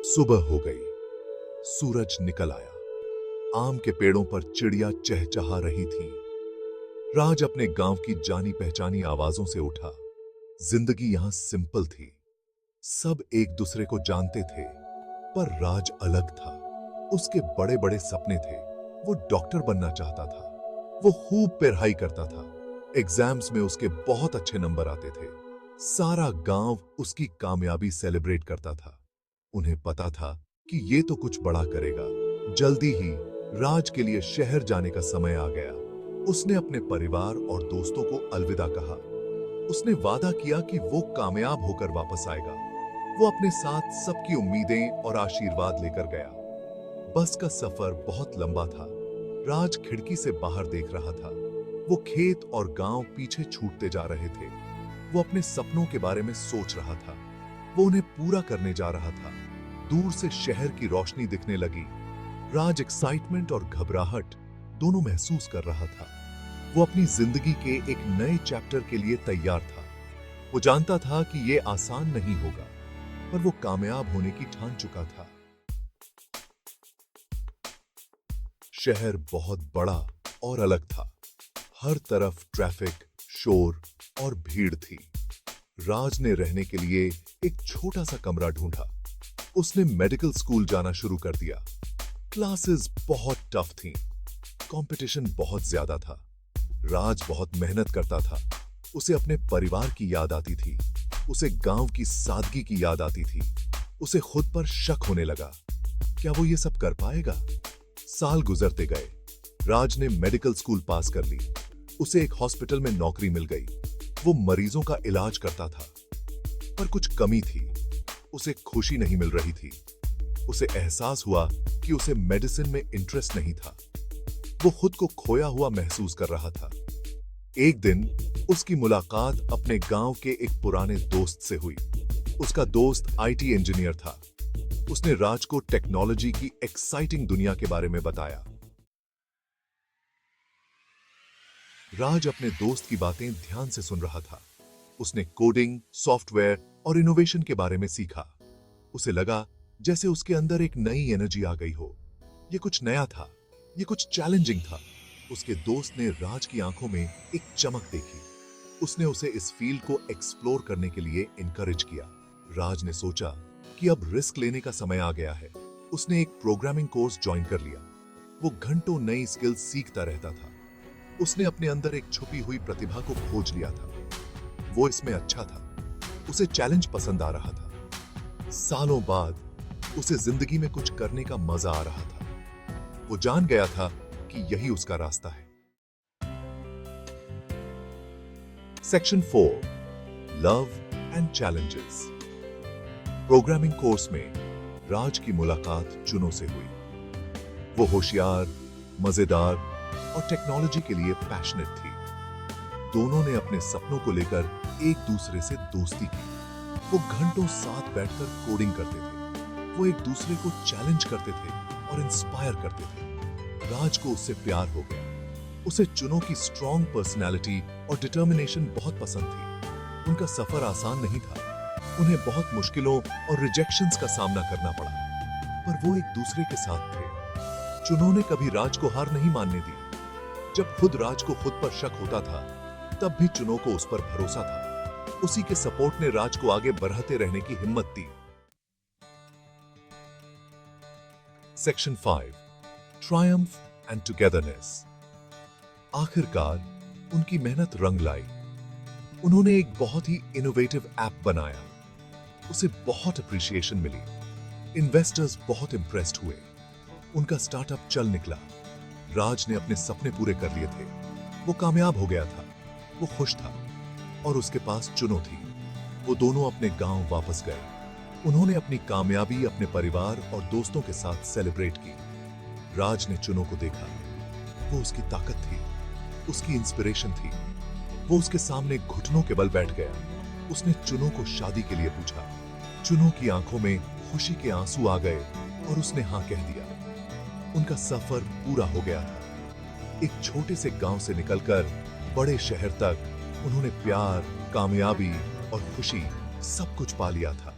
सुबह हो गई। सूरज निकल आया। आम के पेड़ों पर चिड़िया चहचहा रही थी। राज अपने गांव की जानी पहचानी आवाजों से उठा। जिंदगी यहां सिंपल थी। सब एक दूसरे को जानते थे, पर राज अलग था। उसके बड़े बड़े सपने थे। वो डॉक्टर बनना चाहता था। वो खूब पढ़ाई करता था। एग्जाम्स में उसके बहुत अच्छे नंबर आते थे। सारा गांव उसकी कामयाबी सेलिब्रेट करता था। उन्हें पता था कि ये तो कुछ बड़ा करेगा। जल्दी ही राज के लिए शहर जाने का समय आ गया। उसने अपने परिवार और दोस्तों को अलविदा कहा। उसने वादा किया कि वो कामयाब होकर वापस आएगा। वो अपने साथ सबकी उम्मीदें और आशीर्वाद लेकर गया। बस का सफर बहुत लंबा था। राज खिड़की से बाहर देख रहा था। वो खेत और गांव पीछे छूटते जा रहे थे। वो अपने सपनों के बारे में सोच रहा था। वो उन्हें पूरा करने जा रहा था। दूर से शहर की रोशनी दिखने लगी। राज एक्साइटमेंट और घबराहट दोनों महसूस कर रहा था। वो अपनी जिंदगी के एक नए चैप्टर के लिए तैयार था। वो जानता था कि यह आसान नहीं होगा, पर वो कामयाब होने की ठान चुका था। शहर बहुत बड़ा और अलग था। हर तरफ ट्रैफिक, शोर और भीड़ थी। राज ने रहने के लिए एक छोटा सा कमरा ढूंढा। उसने मेडिकल स्कूल जाना शुरू कर दिया। क्लासेस बहुत टफ थीं। कंपटीशन बहुत ज्यादा था। राज बहुत मेहनत करता था। उसे अपने परिवार की याद आती थी। उसे गांव की सादगी की याद आती थी। उसे खुद पर शक होने लगा। क्या वो ये सब कर पाएगा? साल गुजरते गए। राज ने मेडिकल स्कूल पास कर ली। उसे एक हॉस्पिटल में नौकरी मिल गई। वो मरीजों का इलाज करता था, पर कुछ कमी थी। उसे खुशी नहीं मिल रही थी। उसे एहसास हुआ कि उसे मेडिसिन में इंटरेस्ट नहीं था। वो खुद को खोया हुआ महसूस कर रहा था। एक दिन उसकी मुलाकात अपने गांव के एक पुराने दोस्त से हुई। उसका दोस्त आईटी इंजीनियर था। उसने राज को टेक्नोलॉजी की एक्साइटिंग दुनिया के बारे में बताया। राज अपने दोस्त की बातें ध्यान से सुन रहा था। उसने कोडिंग, सॉफ्टवेयर और इनोवेशन के बारे में सीखा। उसे लगा जैसे उसके अंदर एक नई एनर्जी आ गई हो। यह कुछ नया था, यह कुछ चैलेंजिंग था। उसके दोस्त ने राज की आंखों में एक चमक देखी। उसने उसे इस फील्ड को एक्सप्लोर करने के लिए इनकरेज किया। राज ने सोचा कि अब रिस्क लेने का समय आ गया है। उसने एक प्रोग्रामिंग कोर्स ज्वाइन कर लिया। वो घंटों नई स्किल्स सीखता रहता था। उसने अपने अंदर एक छुपी हुई प्रतिभा को खोज लिया था। वो इसमें अच्छा था। उसे चैलेंज पसंद आ रहा था। सालों बाद उसे जिंदगी में कुछ करने का मजा आ रहा था। वो जान गया था कि यही उसका रास्ता है। Section 4, love and challenges. Programming course में राज की मुलाकात चुनो से हुई। वो होशियार, मजेदार और टेक्नोलॉजी के लिए पैशनेट थी। दोनों ने अपने सपनों को लेकर एक दूसरे से दोस्ती की। वो घंटों साथ बैठकर कोडिंग करते थे। वो एक दूसरे को चैलेंज करते थे और इंस्पायर करते थे। राज को उससे प्यार हो गया। उसे चुनो की स्ट्रॉन्ग पर्सनैलिटी और डिटर्मिनेशन बहुत पसंद थी। उनका सफर आसान नहीं था। उन्हें बहुत मुश्किलों और रिजेक्शंस का सामना करना पड़ा, पर वो एक दूसरे के साथ थे। चुनो ने कभी राज को हार नहीं मानने दी। जब खुद राज को खुद पर शक होता था, तब भी चुनो को उस पर भरोसा था। उसी के सपोर्ट ने राज को आगे बढ़ते रहने की हिम्मत दी। Section 5, triumph and togetherness. आखिरकार उनकी मेहनत रंग लाई। उन्होंने एक बहुत ही इनोवेटिव ऐप बनाया। उसे बहुत अप्रिशिएशन मिली। इन्वेस्टर्स बहुत इंप्रेस्ड हुए। उनका स्टार्टअप चल निकला। राज ने अपने सपने पूरे कर लिए थे। वो कामयाब हो गया था। वो खुश था और उसके पास चुनो थी। वो दोनों अपने गांव वापस गए। उन्होंने अपनी कामयाबी अपने परिवार और दोस्तों के साथ सेलिब्रेट की। राज ने चुनो को देखा। वो उसकी ताकत थी, उसकी इंस्पिरेशन थी। वो उसके सामने घुटनों के बल बैठ गया। उसने चुनो को शादी के लिए पूछा। चुनो की आंखों में खुशी के आंसू आ गए और उसने हां कह दिया। उनका सफर पूरा हो गया था। एक छोटे से गांव से निकलकर बड़े शहर तक उन्होंने प्यार, कामयाबी और खुशी सब कुछ पा लिया था।